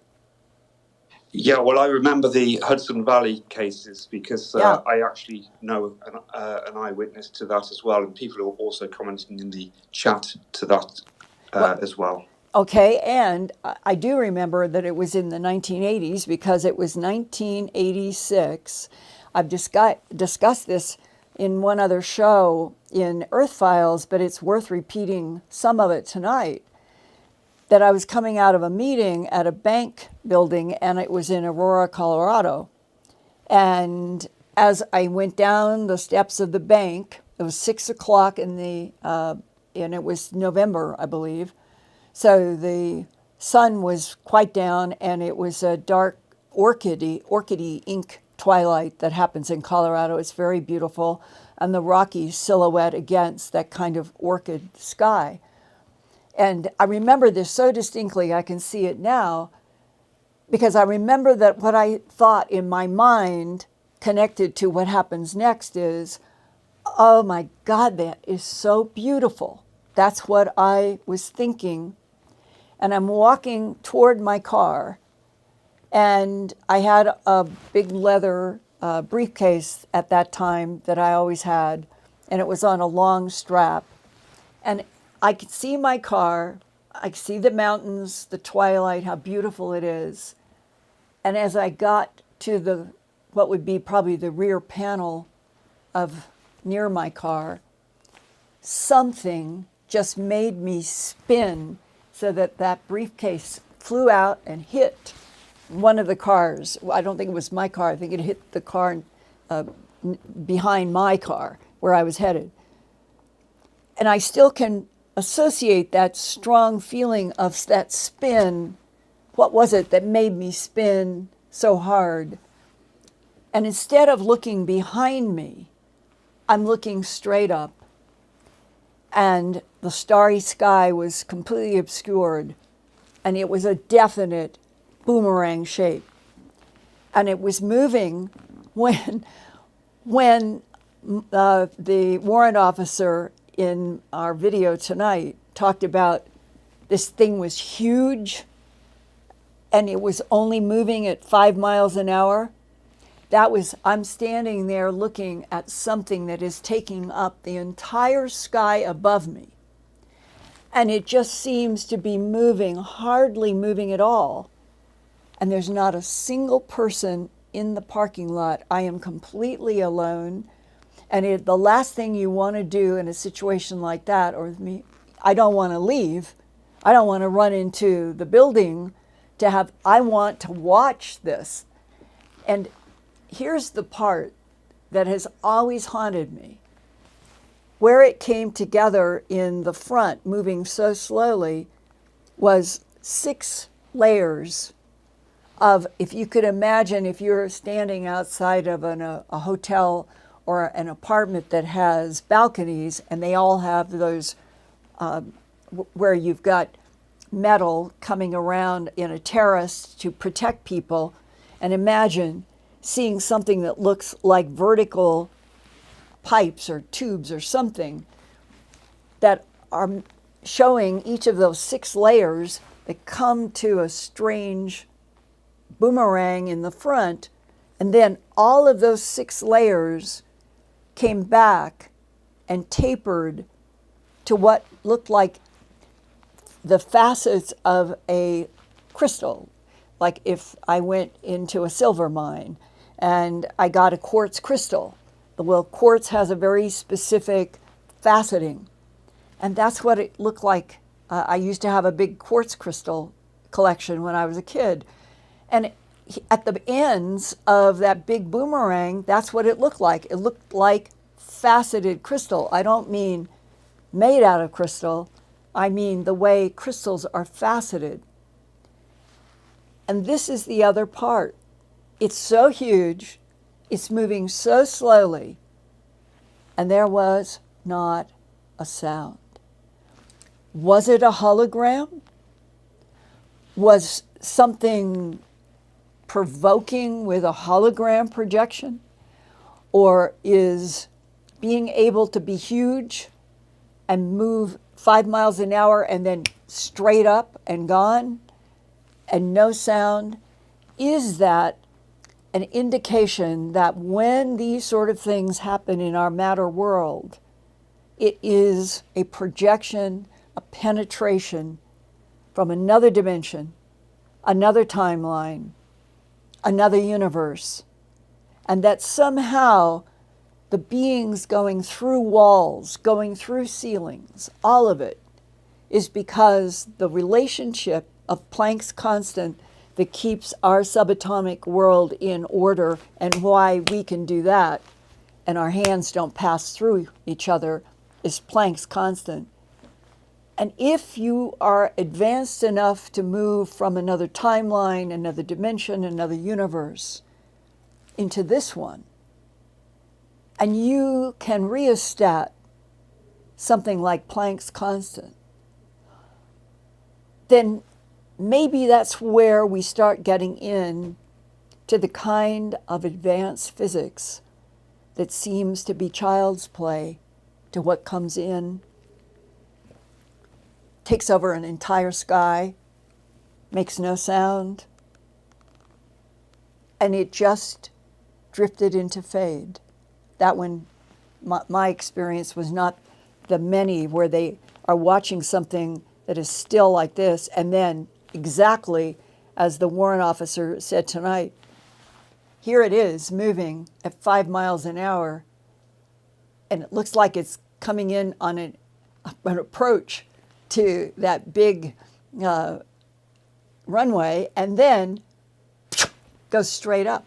Yeah, well, I remember the Hudson Valley cases because I actually know an eyewitness to that as well, and people are also commenting in the chat to that as well. Okay, and I do remember that it was in the 1980s because it was 1986. I've discussed this in one other show in Earthfiles, but it's worth repeating some of it tonight, that I was coming out of a meeting at a bank building, and it was in Aurora, Colorado. And as I went down the steps of the bank, it was 6 o'clock and it was November, I believe. So the sun was quite down, and it was a dark orchidy ink twilight that happens in Colorado. It's very beautiful, and the rocky silhouette against that kind of orchid sky. And I remember this so distinctly, I can see it now, because I remember that what I thought in my mind connected to what happens next is, oh my God, that is so beautiful. That's what I was thinking. And I'm walking toward my car, and I had a big leather briefcase at that time that I always had, and it was on a long strap. And I could see my car, I could see the mountains, the twilight, how beautiful it is. And as I got to what would be probably the rear panel of near my car, something just made me spin so that briefcase flew out and hit one of the cars. I don't think it was my car. I think it hit the car behind my car where I was headed. And I still can associate that strong feeling of that spin. What was it that made me spin so hard? And instead of looking behind me, I'm looking straight up. And the starry sky was completely obscured. And it was a definite boomerang shape. And it was moving when the warrant officer in our video tonight talked about this thing was huge and it was only moving at 5 miles an hour. I'm standing there looking at something that is taking up the entire sky above me. And it just seems to be moving, hardly moving at all. And there's not a single person in the parking lot. I am completely alone. And the last thing you want to do in a situation like that, or with me, I don't want to leave. I don't want to run into the building I want to watch this. And here's the part that has always haunted me. Where it came together in the front, moving so slowly, was 6 layers of, if you could imagine, if you're standing outside of a hotel or an apartment that has balconies, and they all have those where you've got metal coming around in a terrace to protect people, and imagine seeing something that looks like vertical pipes or tubes or something that are showing each of those 6 layers that come to a strange boomerang in the front, and then all of those 6 layers came back and tapered to what looked like the facets of a crystal. Like if I went into a silver mine and I got a quartz crystal. Well, quartz has a very specific faceting. And that's what it looked like. I used to have a big quartz crystal collection when I was a kid. And at the ends of that big boomerang, that's what it looked like. It looked like faceted crystal. I don't mean made out of crystal. I mean the way crystals are faceted. And this is the other part. It's so huge, it's moving so slowly, and there was not a sound. Was it a hologram? Was something provoking with a hologram projection? Or is being able to be huge and move 5 miles an hour and then straight up and gone and no sound, is that an indication that when these sort of things happen in our matter world, it is a projection, a penetration from another dimension, another timeline, another universe, and that somehow the beings going through walls, going through ceilings, all of it is because the relationship of Planck's constant that keeps our subatomic world in order, and why we can do that and our hands don't pass through each other, is Planck's constant. And if you are advanced enough to move from another timeline, another dimension, another universe into this one, and you can rheostat something like Planck's constant, then maybe that's where we start getting in to the kind of advanced physics that seems to be child's play to what comes in, takes over an entire sky, makes no sound, and it just drifted into fade. That one, my experience was not the many where they are watching something that is still like this, and then exactly as the warrant officer said tonight, here it is moving at 5 miles an hour, and it looks like it's coming in on an approach to that big runway, and then goes straight up.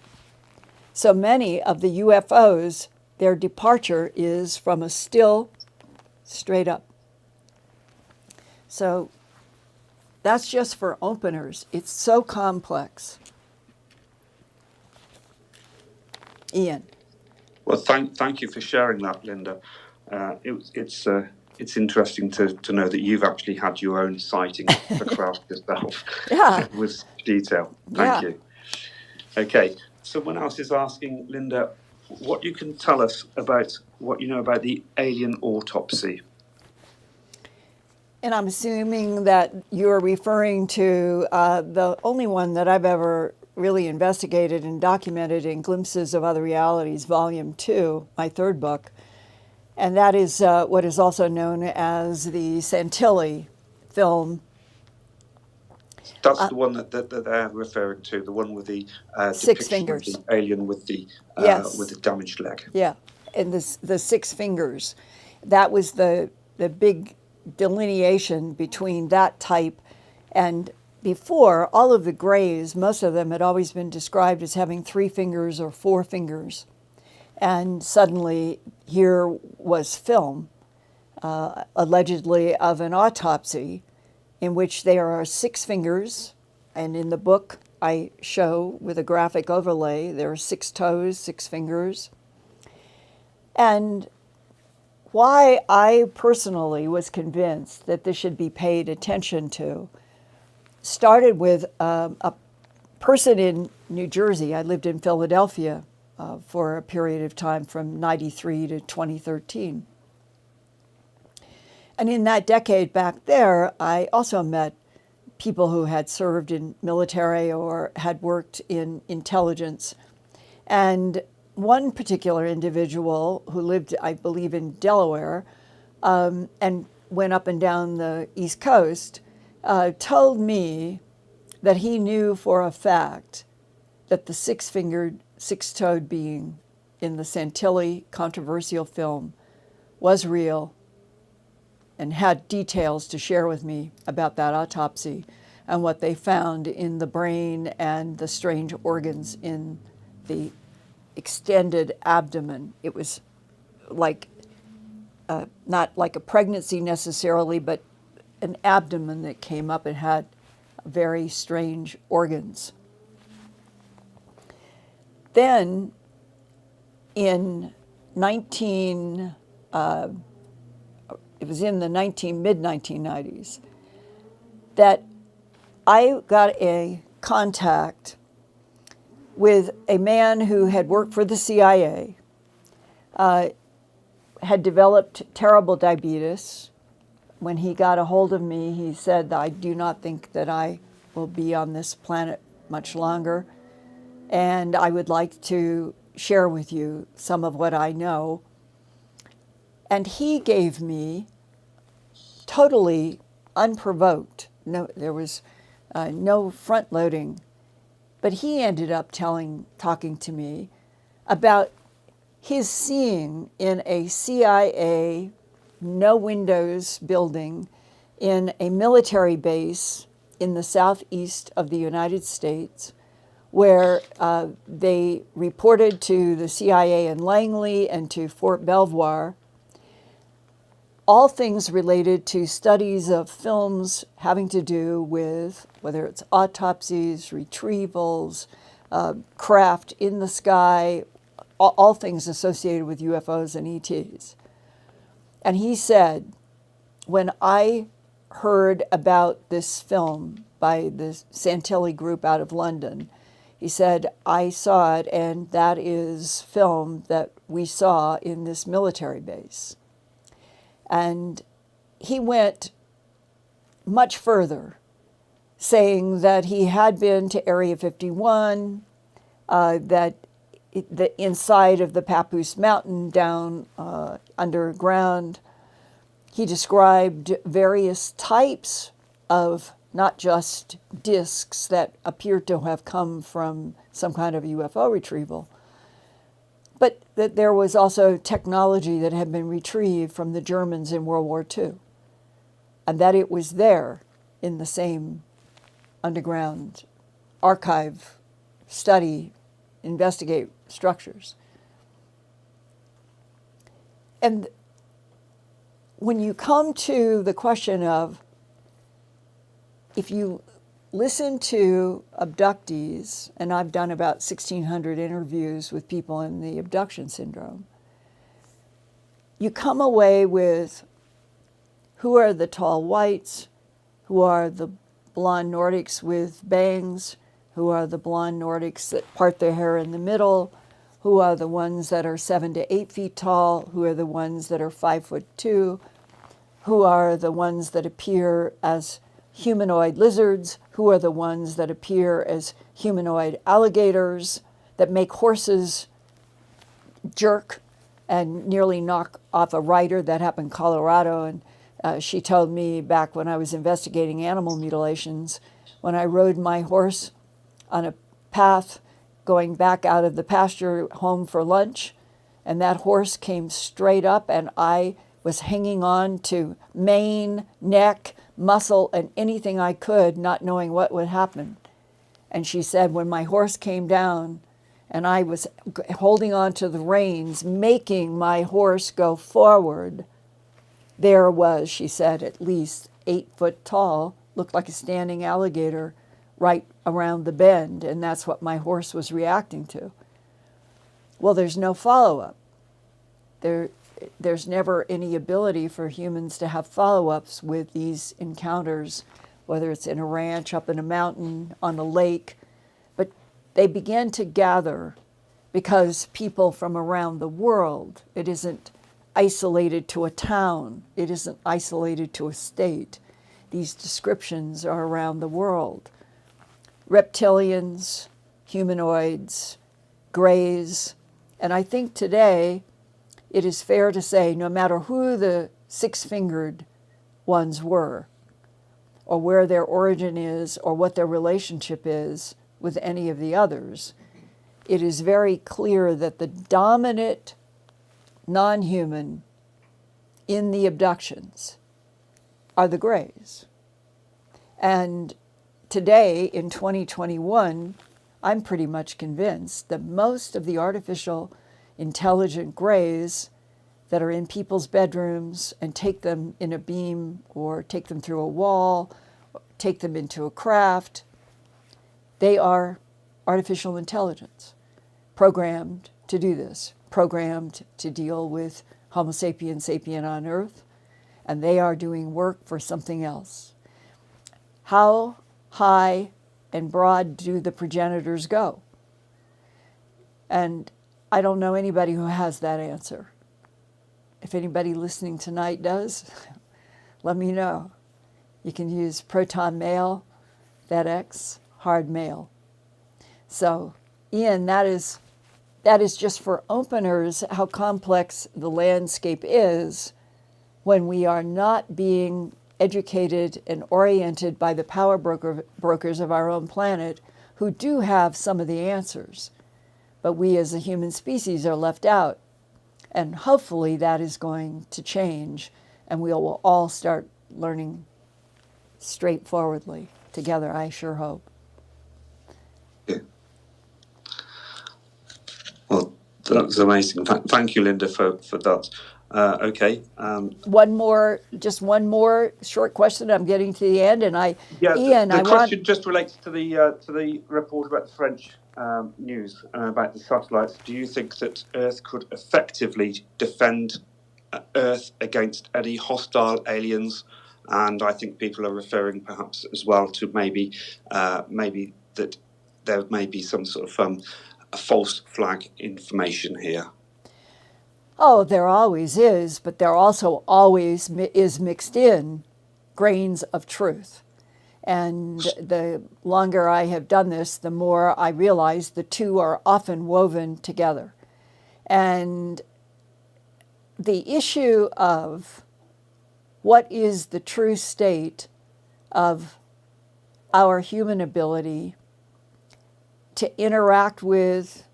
So many of the UFOs, their departure is from a still straight up. So that's just for openers. It's so complex. Ian. Well, thank you for sharing that, Linda. It's interesting to know that you've actually had your own sighting of the craft yourself. Yeah. With detail. Thank you. Okay. Someone else is asking, Linda, what you can tell us about what you know about the alien autopsy. And I'm assuming that you're referring to the only one that I've ever really investigated and documented in Glimpses of Other Realities, Volume 2, my third book. And that is what is also known as the Santilli film. That's the one that they're referring to, the one with the 6 fingers. Of the alien with the Yes. with the damaged leg. Yeah, and the 6 fingers. That was the big delineation between that type, and before, all of the grays, most of them had always been described as having 3 fingers or 4 fingers. And suddenly here was film, allegedly of an autopsy, in which there are 6 fingers, and in the book I show with a graphic overlay, there are 6 toes, 6 fingers. And why I personally was convinced that this should be paid attention to started with a person in New Jersey. I lived in Philadelphia for a period of time from 93 to 2013. And in that decade back there, I also met people who had served in military or had worked in intelligence. And one particular individual who lived, I believe, in Delaware and went up and down the East Coast told me that he knew for a fact that the 6-fingered, 6-toed being in the Santilli controversial film was real, and had details to share with me about that autopsy and what they found in the brain and the strange organs in the extended abdomen. It was like, not like a pregnancy necessarily, but an abdomen that came up and had very strange organs. Then in it was in the mid-1990s, that I got a contact with a man who had worked for the CIA, had developed terrible diabetes. When he got a hold of me, he said, I do not think that I will be on this planet much longer, and I would like to share with you some of what I know. And he gave me, totally unprovoked, there was no front loading, but he ended up talking to me about He's seeing in a CIA, no windows building in a military base in the southeast of the United States, where they reported to the CIA in Langley and to Fort Belvoir all things related to studies of films having to do with whether it's autopsies, retrievals, craft in the sky, all things associated with UFOs and ETs. And he said, when I heard about this film by the Santilli group out of London, he said, I saw it, and that is film that we saw in this military base. And he went much further, saying that he had been to Area 51, that the inside of the Papoose Mountain down underground. He described various types of not just discs that appeared to have come from some kind of UFO retrieval, but that there was also technology that had been retrieved from the Germans in World War II, and that it was there in the same underground archive, study, investigate structures. And when you come to the question of, if you listen to abductees, and I've done about 1,600 interviews with people in the abduction syndrome, you come away with who are the tall whites, who are the blonde Nordics with bangs, who are the blonde Nordics that part their hair in the middle, who are the ones that are 7 to 8 feet tall, who are the ones that are 5'2", who are the ones that appear as humanoid lizards, who are the ones that appear as humanoid alligators, that make horses jerk and nearly knock off a rider. That happened in Colorado, and she told me back when I was investigating animal mutilations, when I rode my horse on a path going back out of the pasture home for lunch, and that horse came straight up, and I was hanging on to mane, neck, muscle, and anything I could, not knowing what would happen. And she said, when my horse came down and I was holding on to the reins, making my horse go forward, there was, she said, at least 8 foot tall, looked like a standing alligator right around the bend, and that's what my horse was reacting to. Well, there's no follow-up. There's never any ability for humans to have follow-ups with these encounters, whether it's in a ranch, up in a mountain, on a lake. But they begin to gather because people from around the world, it isn't isolated to a town, it isn't isolated to a state. These descriptions are around the world. Reptilians, humanoids, grays, and I think today it is fair to say, no matter who the six-fingered ones were, or where their origin is, or what their relationship is with any of the others, it is very clear that the dominant non-human in the abductions are the grays. And today, in 2021, I'm pretty much convinced that most of the artificial intelligent grays that are in people's bedrooms and take them in a beam or take them through a wall, take them into a craft, they are artificial intelligence, programmed to do this, programmed to deal with Homo sapiens sapien on Earth, and they are doing work for something else. How high and broad do the progenitors go? And I don't know anybody who has that answer. If anybody listening tonight does, let me know. You can use proton mail, FedEx, hard mail. So, Ian, that is just for openers how complex the landscape is when we are not being educated and oriented by the power brokers of our own planet who do have some of the answers. But we as a human species are left out And hopefully that is going to change, and we will all start learning straightforwardly together, I sure hope. Yeah. Well, that was amazing. Thank you, Linda, for that. Okay. One more short question. I'm getting to the end, and Ian, the question just relates to the report about the French news about the satellites. Do you think that Earth could effectively defend Earth against any hostile aliens? And I think people are referring perhaps as well to maybe that there may be some sort of a false flag information here. Oh, there always is, but there also always is mixed in grains of truth. And the longer I have done this, the more I realize the two are often woven together. And the issue of what is the true state of our human ability to interact with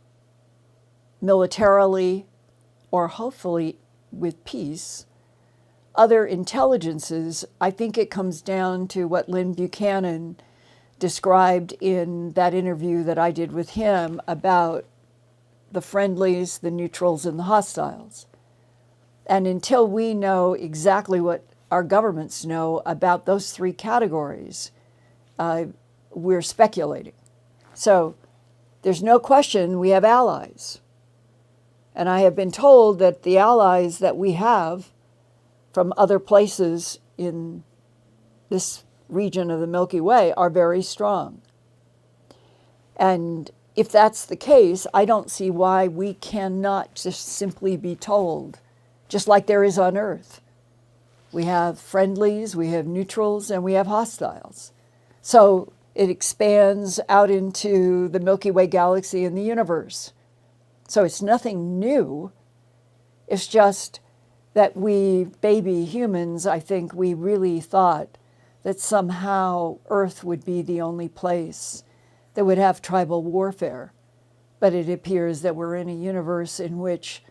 militarily, or hopefully with peace, other intelligences, I think it comes down to what Lynn Buchanan described in that interview that I did with him about the friendlies, the neutrals, and the hostiles. And until we know exactly what our governments know about those three categories, we're speculating. So there's no question we have allies. And I have been told that the allies that we have from other places in this region of the Milky Way are very strong. And if that's the case, I don't see why we cannot just simply be told, just like there is on Earth. We have friendlies, we have neutrals, and we have hostiles. So it expands out into the Milky Way galaxy and the universe. So it's nothing new. It's just that we, baby humans, I think we really thought that somehow Earth would be the only place that would have tribal warfare. But it appears that we're in a universe in which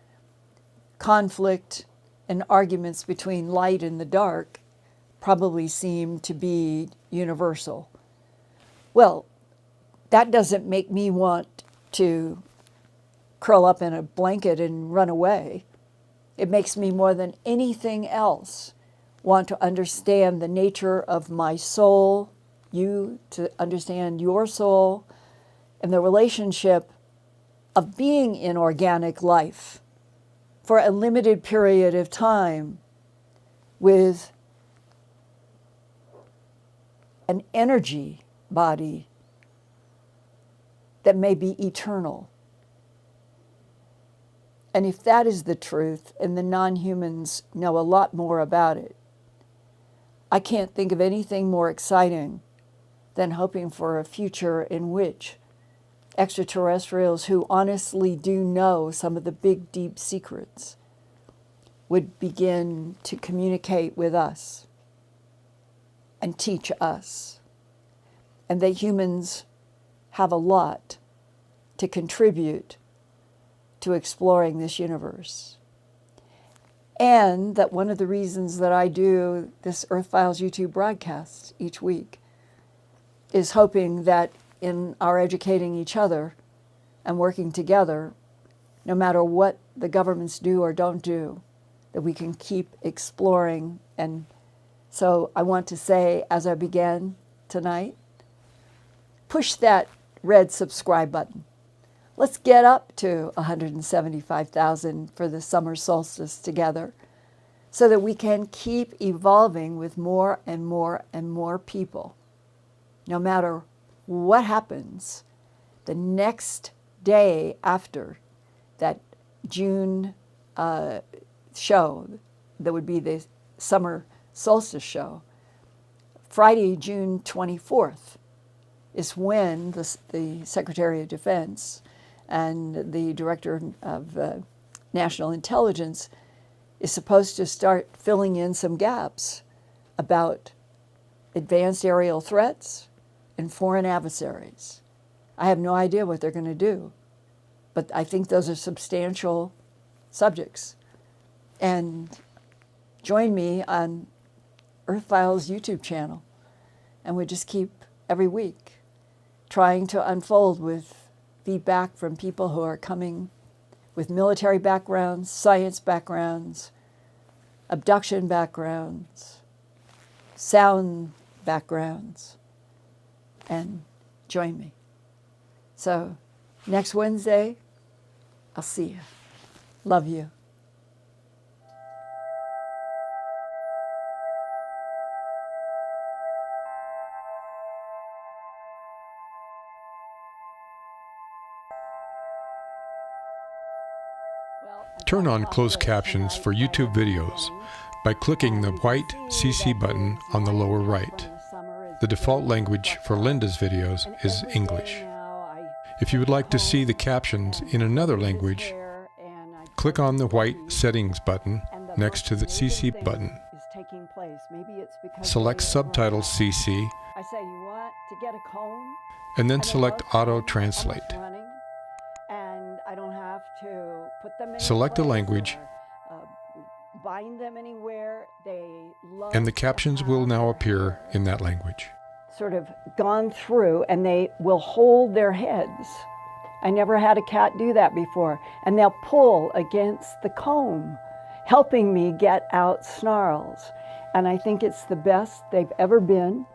conflict and arguments between light and the dark probably seem to be universal. Well, that doesn't make me want to curl up in a blanket and run away. It makes me more than anything else want to understand the nature of my soul, you to understand your soul, and the relationship of being in organic life for a limited period of time with an energy body that may be eternal. And if that is the truth, and the non-humans know a lot more about it, I can't think of anything more exciting than hoping for a future in which extraterrestrials who honestly do know some of the big, deep secrets would begin to communicate with us and teach us. And that humans have a lot to contribute to exploring this universe. And that one of the reasons that I do this Earthfiles YouTube broadcast each week is hoping that in our educating each other and working together, no matter what the governments do or don't do, that we can keep exploring. And so I want to say, as I began tonight, push that red subscribe button. Let's get up to 175,000 for the summer solstice together so that we can keep evolving with more and more and more people. No matter what happens, the next day after that June show, that would be the summer solstice show, Friday, June 24th, is when the Secretary of Defense and the Director of National Intelligence is supposed to start filling in some gaps about advanced aerial threats and foreign adversaries. I have no idea what they're going to do, but I think those are substantial subjects. And join me on Earthfiles YouTube channel. And we just keep every week trying to unfold with feedback from people who are coming with military backgrounds, science backgrounds, abduction backgrounds, sound backgrounds, and join me. So next Wednesday, I'll see you. Love you. Turn on closed captions for YouTube videos by clicking the white CC button on the lower right. The default language for Linda's videos is English. If you would like to see the captions in another language, click on the white settings button next to the CC button. Select Subtitles CC and then select Auto Translate. Select a language, and the captions will now appear in that language. Sort of gone through, and they will hold their heads. I never had a cat do that before. And they'll pull against the comb, helping me get out snarls. And I think it's the best they've ever been.